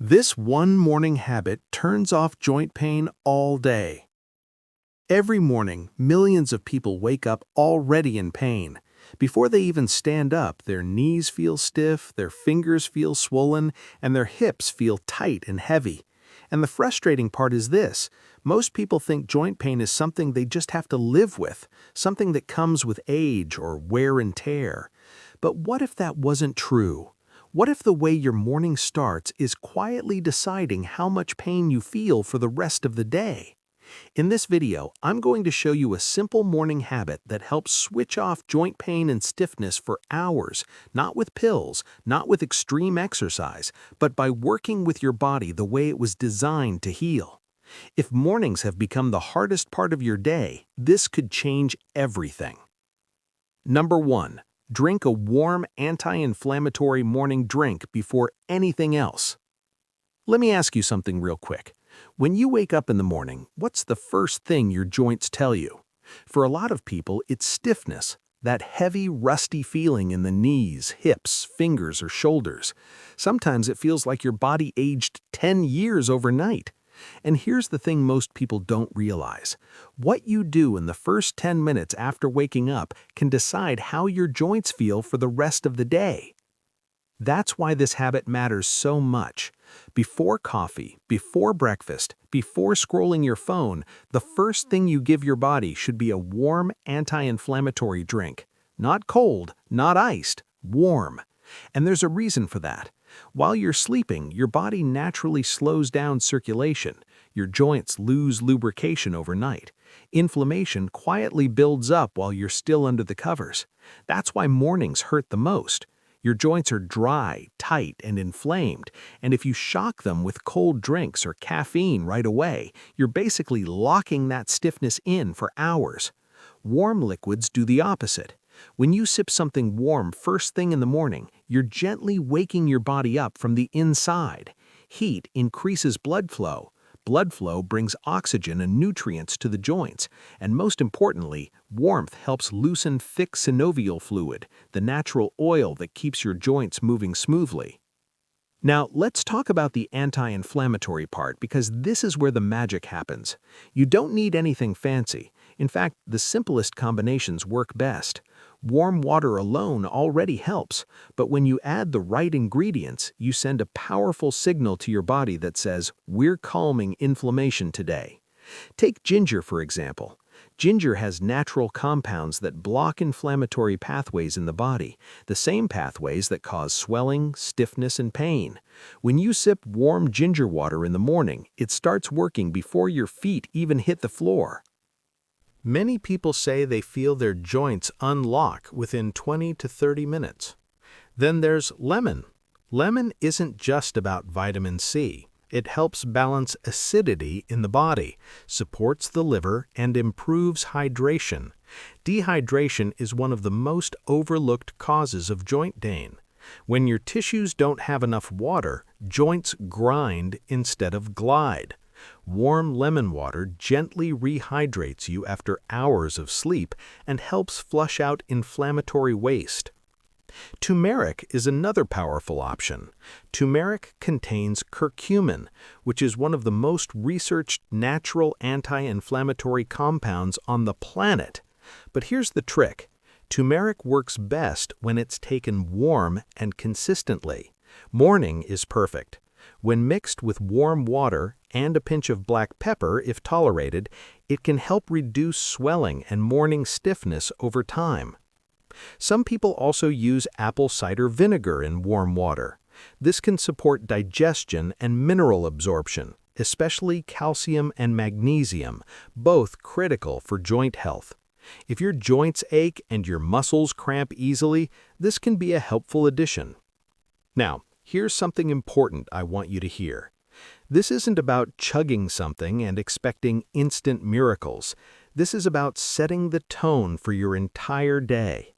This one morning habit turns off joint pain all day. Every morning, millions of people wake up already in pain. Before they even stand up, their knees feel stiff, their fingers feel swollen, and their hips feel tight and heavy. And the frustrating part is this: most people think joint pain is something they just have to live with, something that comes with age or wear and tear. But what if that wasn't true? What if the way your morning starts is quietly deciding how much pain you feel for the rest of the day? In this video, I'm going to show you a simple morning habit that helps switch off joint pain and stiffness for hours, not with pills, not with extreme exercise, but by working with your body the way it was designed to heal. If mornings have become the hardest part of your day, this could change everything. Number 1. Drink a warm anti-inflammatory morning drink before anything else. Let me ask you something real quick. When you wake up in the morning, what's the first thing your joints tell you? For a lot of people, it's stiffness, that heavy, rusty feeling in the knees, hips, fingers, or shoulders. Sometimes it feels like your body aged 10 years overnight. And here's the thing most people don't realize. What you do in the first 10 minutes after waking up can decide how your joints feel for the rest of the day. That's why this habit matters so much. Before coffee, before breakfast, before scrolling your phone, the first thing you give your body should be a warm anti-inflammatory drink. Not cold, not iced, warm. And there's a reason for that. While you're sleeping, your body naturally slows down circulation. Your joints lose lubrication overnight. Inflammation quietly builds up while you're still under the covers. That's why mornings hurt the most. Your joints are dry, tight, and inflamed, and if you shock them with cold drinks or caffeine right away, you're basically locking that stiffness in for hours. Warm liquids do the opposite. When you sip something warm first thing in the morning, you're gently waking your body up from the inside. Heat increases blood flow. Blood flow brings oxygen and nutrients to the joints, and most importantly, warmth helps loosen thick synovial fluid, the natural oil that keeps your joints moving smoothly. Now, let's talk about the anti-inflammatory part because this is where the magic happens. You don't need anything fancy. In fact, the simplest combinations work best. Warm water alone already helps, but when you add the right ingredients, you send a powerful signal to your body that says, "We're calming inflammation today." Take ginger, for example. Ginger has natural compounds that block inflammatory pathways in the body, the same pathways that cause swelling, stiffness, and pain. When you sip warm ginger water in the morning, it starts working before your feet even hit the floor. Many people say they feel their joints unlock within 20 to 30 minutes. Then there's lemon. Lemon isn't just about vitamin C. It helps balance acidity in the body, supports the liver, and improves hydration. Dehydration is one of the most overlooked causes of joint pain. When your tissues don't have enough water, joints grind instead of glide. Warm lemon water gently rehydrates you after hours of sleep and helps flush out inflammatory waste. Turmeric is another powerful option. Turmeric contains curcumin, which is one of the most researched natural anti-inflammatory compounds on the planet. But here's the trick. Turmeric works best when it's taken warm and consistently. Morning is perfect. When mixed with warm water and a pinch of black pepper, if tolerated, it can help reduce swelling and morning stiffness over time. Some people also use apple cider vinegar in warm water. This can support digestion and mineral absorption, especially calcium and magnesium, both critical for joint health. If your joints ache and your muscles cramp easily, this can be a helpful addition. Now, here's something important I want you to hear. This isn't about chugging something and expecting instant miracles. This is about setting the tone for your entire day.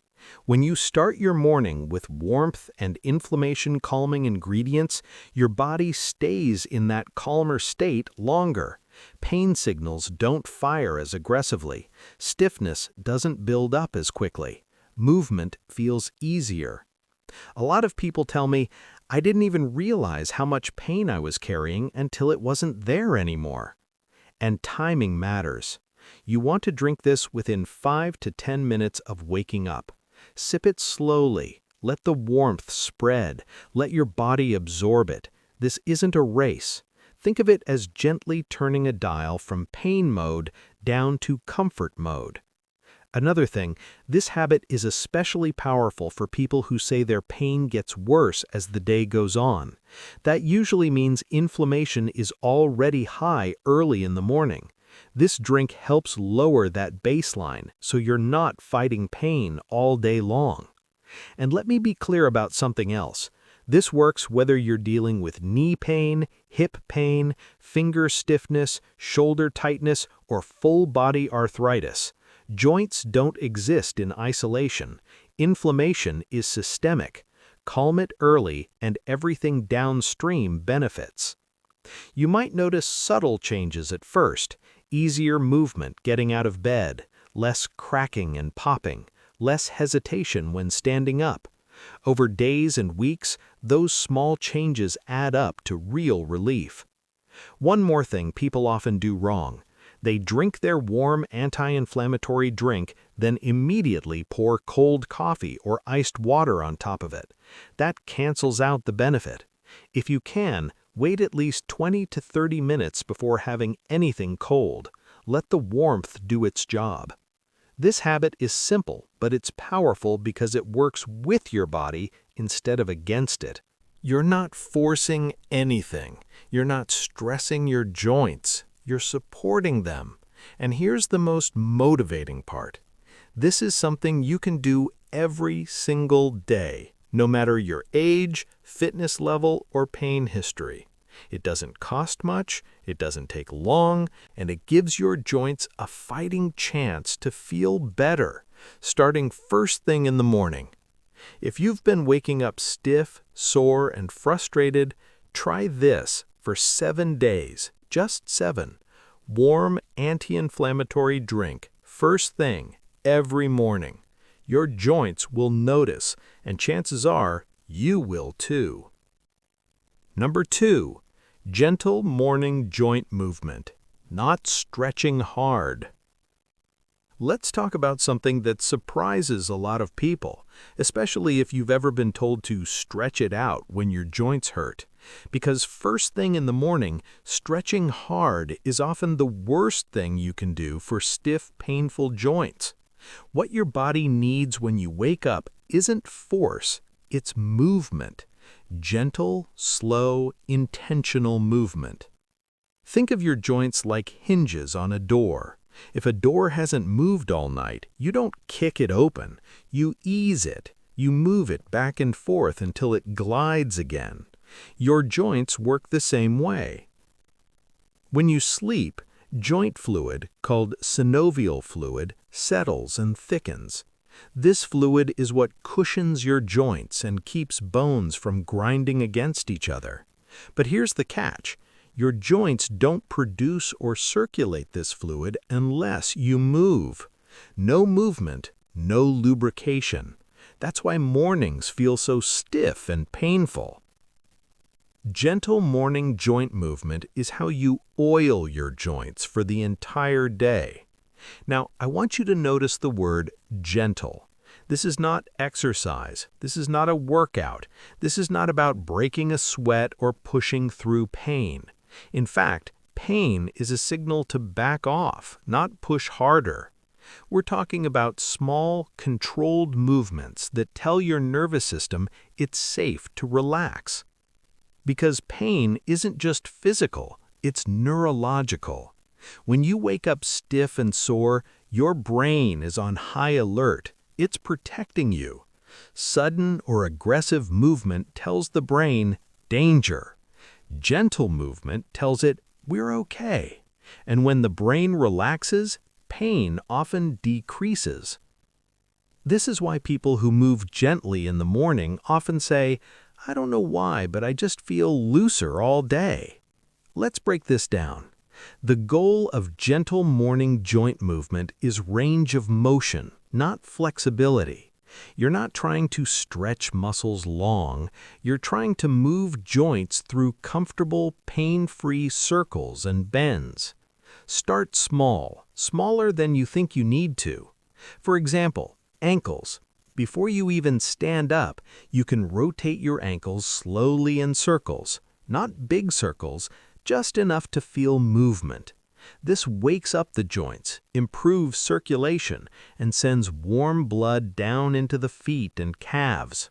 When you start your morning with warmth and inflammation-calming ingredients, your body stays in that calmer state longer. Pain signals don't fire as aggressively. Stiffness doesn't build up as quickly. Movement feels easier. A lot of people tell me, I didn't even realize how much pain I was carrying until it wasn't there anymore. And timing matters. You want to drink this within 5 to 10 minutes of waking up. Sip it slowly. Let the warmth spread. Let your body absorb it. This isn't a race. Think of it as gently turning a dial from pain mode down to comfort mode. Another thing, this habit is especially powerful for people who say their pain gets worse as the day goes on. That usually means inflammation is already high early in the morning. This drink helps lower that baseline so you're not fighting pain all day long. And let me be clear about something else. This works whether you're dealing with knee pain, hip pain, finger stiffness, shoulder tightness, or full-body arthritis. Joints don't exist in isolation. Inflammation is systemic. Calm it early and everything downstream benefits. You might notice subtle changes at first. Easier movement getting out of bed, less cracking and popping, less hesitation when standing up. Over days and weeks, those small changes add up to real relief. One more thing people often do wrong. They drink their warm anti-inflammatory drink, then immediately pour cold coffee or iced water on top of it. That cancels out the benefit. If you can, wait at least 20 to 30 minutes before having anything cold. Let the warmth do its job. This habit is simple, but it's powerful because it works with your body instead of against it. You're not forcing anything. You're not stressing your joints. You're supporting them. And here's the most motivating part. This is something you can do every single day, no matter your age, fitness level, or pain history. It doesn't cost much, it doesn't take long, and it gives your joints a fighting chance to feel better, starting first thing in the morning. If you've been waking up stiff, sore, and frustrated, try this for 7 days, just 7. Warm, anti-inflammatory drink, first thing, every morning. Your joints will notice, and chances are you will too. Number 2, gentle morning joint movement, not stretching hard. Let's talk about something that surprises a lot of people, especially if you've ever been told to stretch it out when your joints hurt. Because first thing in the morning, stretching hard is often the worst thing you can do for stiff, painful joints. What your body needs when you wake up isn't force, it's movement. Gentle, slow, intentional movement. Think of your joints like hinges on a door. If a door hasn't moved all night, you don't kick it open. You ease it. You move it back and forth until it glides again. Your joints work the same way. When you sleep, joint fluid, called synovial fluid, settles and thickens. This fluid is what cushions your joints and keeps bones from grinding against each other. But here's the catch. Your joints don't produce or circulate this fluid unless you move. No movement, no lubrication. That's why mornings feel so stiff and painful. Gentle morning joint movement is how you oil your joints for the entire day. Now, I want you to notice the word gentle. This is not exercise. This is not a workout. This is not about breaking a sweat or pushing through pain. In fact, pain is a signal to back off, not push harder. We're talking about small, controlled movements that tell your nervous system it's safe to relax. Because pain isn't just physical, it's neurological. When you wake up stiff and sore, your brain is on high alert. It's protecting you. Sudden or aggressive movement tells the brain, danger. Gentle movement tells it, we're okay. And when the brain relaxes, pain often decreases. This is why people who move gently in the morning often say, I don't know why, but I just feel looser all day. Let's break this down. The goal of gentle morning joint movement is range of motion, not flexibility. You're not trying to stretch muscles long, you're trying to move joints through comfortable, pain-free circles and bends. Start small, smaller than you think you need to. For example, ankles. Before you even stand up, you can rotate your ankles slowly in circles, not big circles, just enough to feel movement. This wakes up the joints, improves circulation, and sends warm blood down into the feet and calves.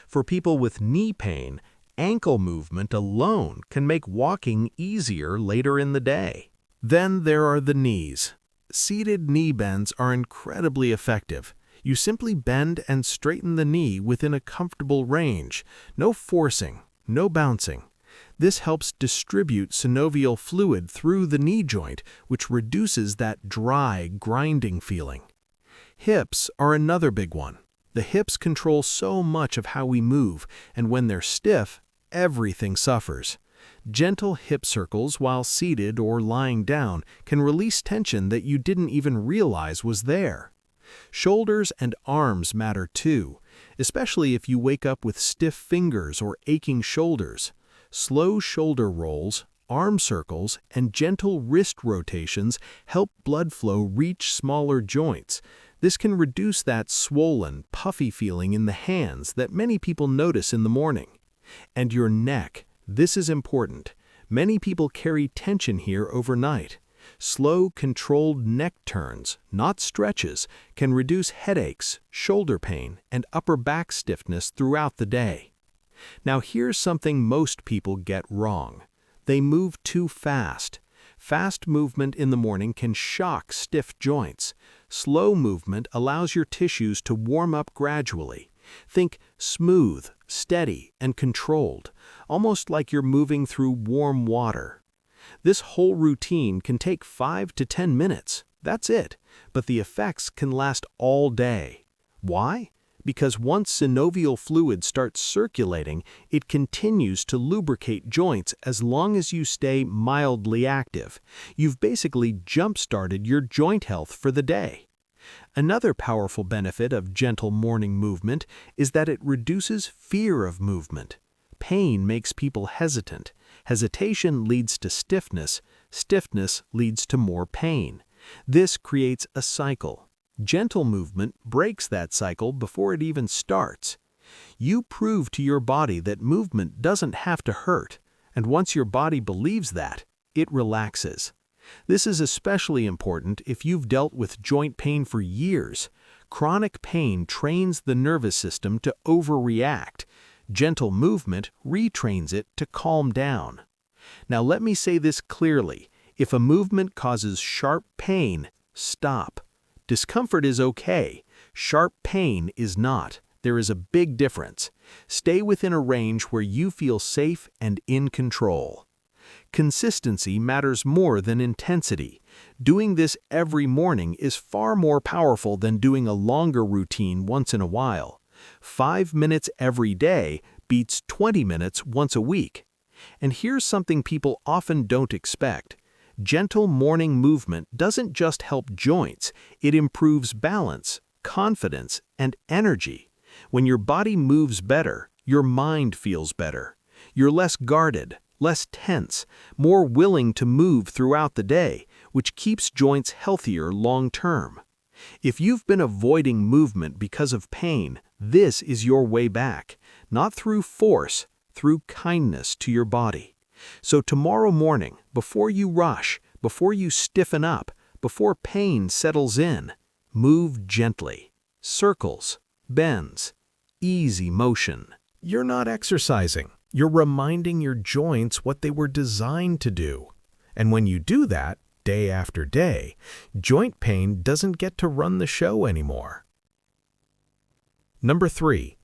For people with knee pain, ankle movement alone can make walking easier later in the day. Then there are the knees. Seated knee bends are incredibly effective. You simply bend and straighten the knee within a comfortable range. No forcing, no bouncing. This helps distribute synovial fluid through the knee joint, which reduces that dry, grinding feeling. Hips are another big one. The hips control so much of how we move, and when they're stiff, everything suffers. Gentle hip circles while seated or lying down can release tension that you didn't even realize was there. Shoulders and arms matter too, especially if you wake up with stiff fingers or aching shoulders. Slow shoulder rolls, arm circles, and gentle wrist rotations help blood flow reach smaller joints. This can reduce that swollen, puffy feeling in the hands that many people notice in the morning. And your neck. This is important. Many people carry tension here overnight. Slow, controlled neck turns, not stretches, can reduce headaches, shoulder pain, and upper back stiffness throughout the day. Now here's something most people get wrong. They move too fast. Fast movement in the morning can shock stiff joints. Slow movement allows your tissues to warm up gradually. Think smooth, steady, and controlled, almost like you're moving through warm water. This whole routine can take 5 to 10 minutes. That's it. But the effects can last all day. Why? Because once synovial fluid starts circulating, it continues to lubricate joints as long as you stay mildly active. You've basically jump-started your joint health for the day. Another powerful benefit of gentle morning movement is that it reduces fear of movement. Pain makes people hesitant. Hesitation leads to stiffness. Stiffness leads to more pain. This creates a cycle. Gentle movement breaks that cycle before it even starts. You prove to your body that movement doesn't have to hurt, and once your body believes that, it relaxes. This is especially important if you've dealt with joint pain for years. Chronic pain trains the nervous system to overreact. Gentle movement retrains it to calm down. Now let me say this clearly. If a movement causes sharp pain, stop. Discomfort is okay. Sharp pain is not. There is a big difference. Stay within a range where you feel safe and in control. Consistency matters more than intensity. Doing this every morning is far more powerful than doing a longer routine once in a while. 5 minutes every day beats 20 minutes once a week. And here's something people often don't expect. Gentle morning movement doesn't just help joints, it improves balance, confidence, and energy. When your body moves better, your mind feels better. You're less guarded, less tense, more willing to move throughout the day, which keeps joints healthier long term. If you've been avoiding movement because of pain, this is your way back, not through force, through kindness to your body. So tomorrow morning, before you rush, before you stiffen up, before pain settles in, move gently. Circles, bends, easy motion. You're not exercising. You're reminding your joints what they were designed to do. And when you do that, day after day, joint pain doesn't get to run the show anymore. Number 3.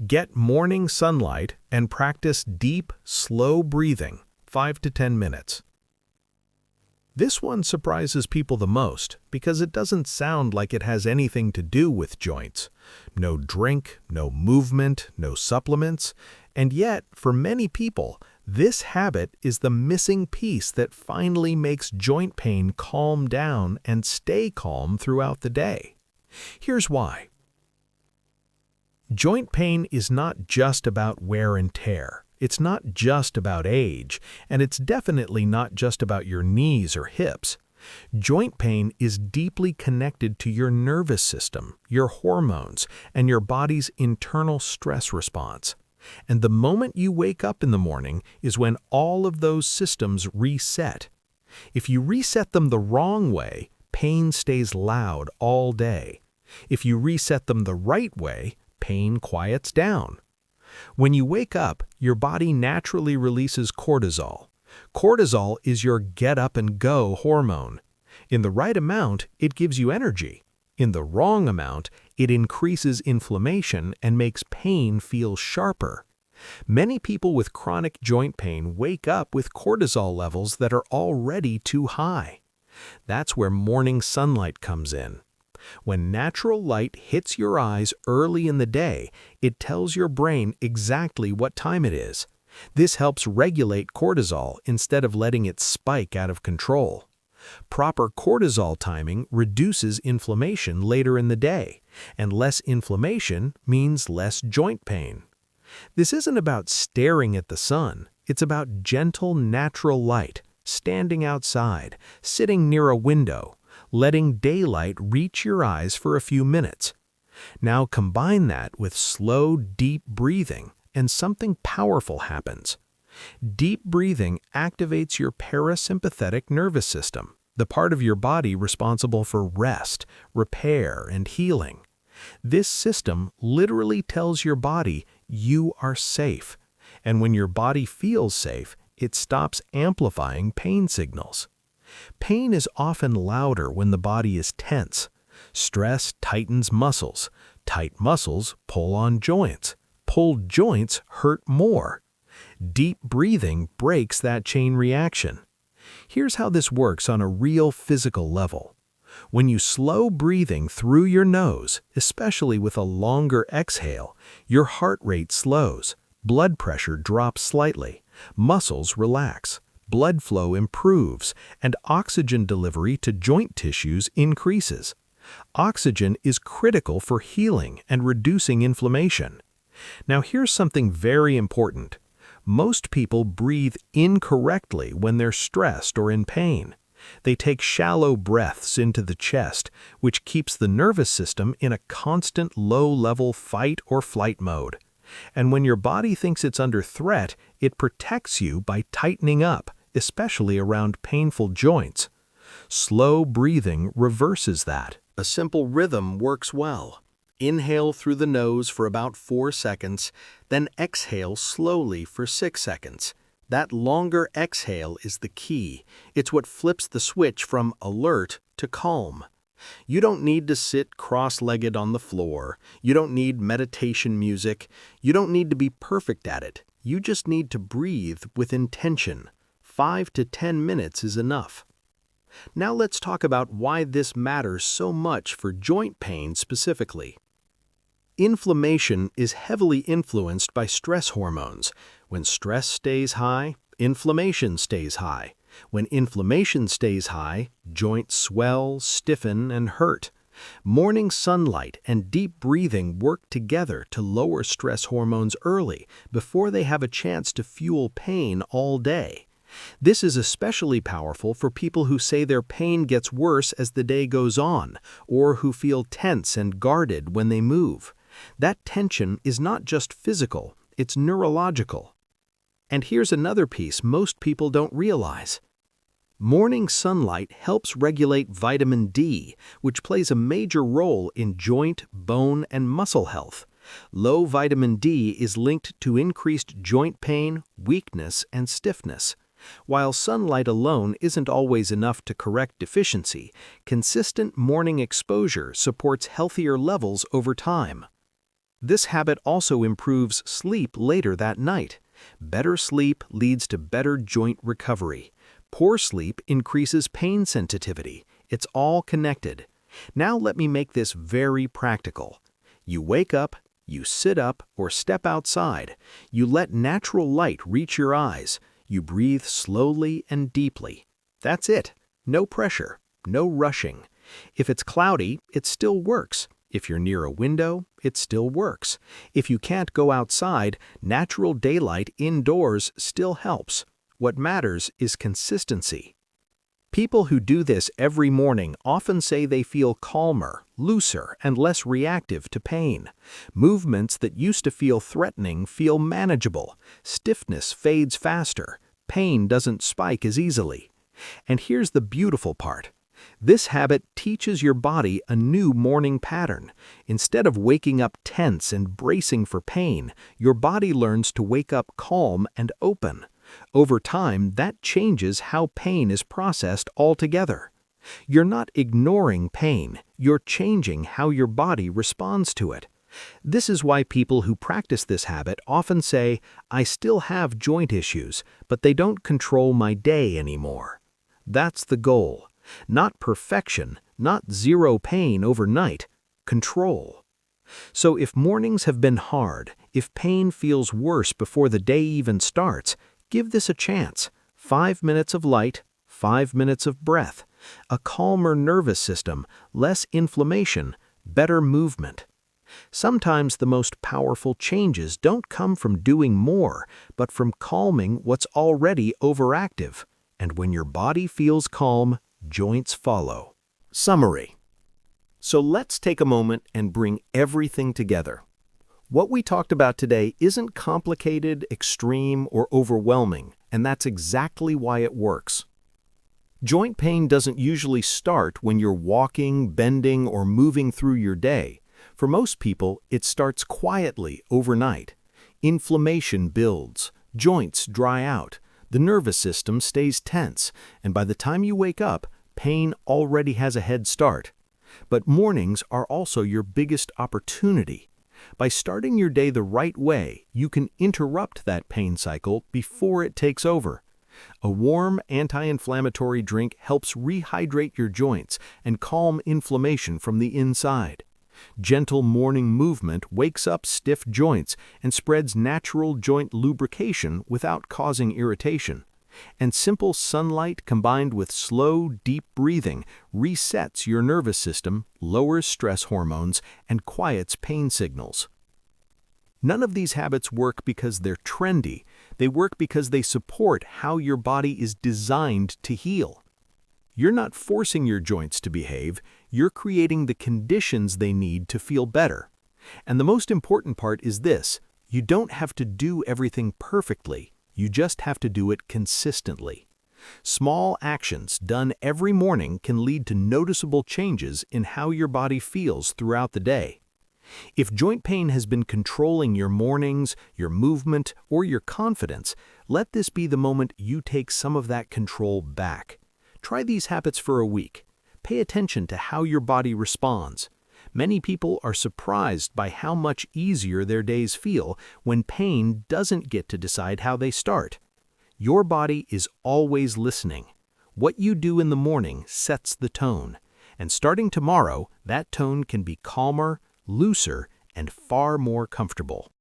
Get morning sunlight and practice deep, slow breathing, 5 to 10 minutes. This one surprises people the most because it doesn't sound like it has anything to do with joints. No drink, no movement, no supplements, and yet, for many people, this habit is the missing piece that finally makes joint pain calm down and stay calm throughout the day. Here's why. Joint pain is not just about wear and tear. It's not just about age, and it's definitely not just about your knees or hips. Joint pain is deeply connected to your nervous system, your hormones, and your body's internal stress response. And the moment you wake up in the morning is when all of those systems reset. If you reset them the wrong way, pain stays loud all day. If you reset them the right way, pain quiets down. When you wake up, your body naturally releases cortisol. Cortisol is your get-up-and-go hormone. In the right amount, it gives you energy. In the wrong amount, it increases inflammation and makes pain feel sharper. Many people with chronic joint pain wake up with cortisol levels that are already too high. That's where morning sunlight comes in. When natural light hits your eyes early in the day, it tells your brain exactly what time it is. This helps regulate cortisol instead of letting it spike out of control. Proper cortisol timing reduces inflammation later in the day, and less inflammation means less joint pain. This isn't about staring at the sun. It's about gentle, natural light, standing outside, sitting near a window, letting daylight reach your eyes for a few minutes. Now combine that with slow, deep breathing, and something powerful happens. Deep breathing activates your parasympathetic nervous system, the part of your body responsible for rest, repair, and healing. This system literally tells your body you are safe, and when your body feels safe, it stops amplifying pain signals. Pain is often louder when the body is tense. Stress tightens muscles. Tight muscles pull on joints. Pulled joints hurt more. Deep breathing breaks that chain reaction. Here's how this works on a real physical level. When you slow breathing through your nose, especially with a longer exhale, your heart rate slows, blood pressure drops slightly, muscles relax, blood flow improves, and oxygen delivery to joint tissues increases. Oxygen is critical for healing and reducing inflammation. Now here's something very important. Most people breathe incorrectly when they're stressed or in pain. They take shallow breaths into the chest, which keeps the nervous system in a constant low-level fight or flight mode. And when your body thinks it's under threat, it protects you by tightening up, especially around painful joints. Slow breathing reverses that. A simple rhythm works well. Inhale through the nose for about 4 seconds, then exhale slowly for 6 seconds. That longer exhale is the key. It's what flips the switch from alert to calm. You don't need to sit cross-legged on the floor. You don't need meditation music. You don't need to be perfect at it. You just need to breathe with intention. 5 to 10 minutes is enough. Now let's talk about why this matters so much for joint pain specifically. Inflammation is heavily influenced by stress hormones. When stress stays high, inflammation stays high. When inflammation stays high, joints swell, stiffen, and hurt. Morning sunlight and deep breathing work together to lower stress hormones early before they have a chance to fuel pain all day. This is especially powerful for people who say their pain gets worse as the day goes on, or who feel tense and guarded when they move. That tension is not just physical, it's neurological. And here's another piece most people don't realize. Morning sunlight helps regulate vitamin D, which plays a major role in joint, bone, and muscle health. Low vitamin D is linked to increased joint pain, weakness, and stiffness. While sunlight alone isn't always enough to correct deficiency, consistent morning exposure supports healthier levels over time. This habit also improves sleep later that night. Better sleep leads to better joint recovery. Poor sleep increases pain sensitivity. It's all connected. Now let me make this very practical. You wake up, you sit up or step outside. You let natural light reach your eyes. You breathe slowly and deeply. That's it. No pressure, no rushing. If it's cloudy, it still works. If you're near a window, it still works. If you can't go outside, natural daylight indoors still helps. What matters is consistency. People who do this every morning often say they feel calmer, looser, and less reactive to pain. Movements that used to feel threatening feel manageable. Stiffness fades faster. Pain doesn't spike as easily. And here's the beautiful part. This habit teaches your body a new morning pattern. Instead of waking up tense and bracing for pain, your body learns to wake up calm and open. Over time, that changes how pain is processed altogether. You're not ignoring pain, you're changing how your body responds to it. This is why people who practice this habit often say, "I still have joint issues, but they don't control my day anymore." That's the goal. Not perfection, not zero pain overnight, control. So if mornings have been hard, if pain feels worse before the day even starts, give this a chance. 5 minutes of light, 5 minutes of breath, a calmer nervous system, less inflammation, better movement. Sometimes the most powerful changes don't come from doing more, but from calming what's already overactive. And when your body feels calm, joints follow. Summary. So let's take a moment and bring everything together. What we talked about today isn't complicated, extreme, or overwhelming, and that's exactly why it works. Joint pain doesn't usually start when you're walking, bending, or moving through your day. For most people, it starts quietly overnight. Inflammation builds, joints dry out, the nervous system stays tense, and by the time you wake up, pain already has a head start. But mornings are also your biggest opportunity. By starting your day the right way, you can interrupt that pain cycle before it takes over. A warm, anti-inflammatory drink helps rehydrate your joints and calm inflammation from the inside. Gentle morning movement wakes up stiff joints and spreads natural joint lubrication without causing irritation. And simple sunlight combined with slow, deep breathing resets your nervous system, lowers stress hormones, and quiets pain signals. None of these habits work because they're trendy. They work because they support how your body is designed to heal. You're not forcing your joints to behave, you're creating the conditions they need to feel better. And the most important part is this: you don't have to do everything perfectly, you just have to do it consistently. Small actions done every morning can lead to noticeable changes in how your body feels throughout the day. If joint pain has been controlling your mornings, your movement, or your confidence, let this be the moment you take some of that control back. Try these habits for a week. Pay attention to how your body responds. Many people are surprised by how much easier their days feel when pain doesn't get to decide how they start. Your body is always listening. What you do in the morning sets the tone. And starting tomorrow, that tone can be calmer, looser, and far more comfortable.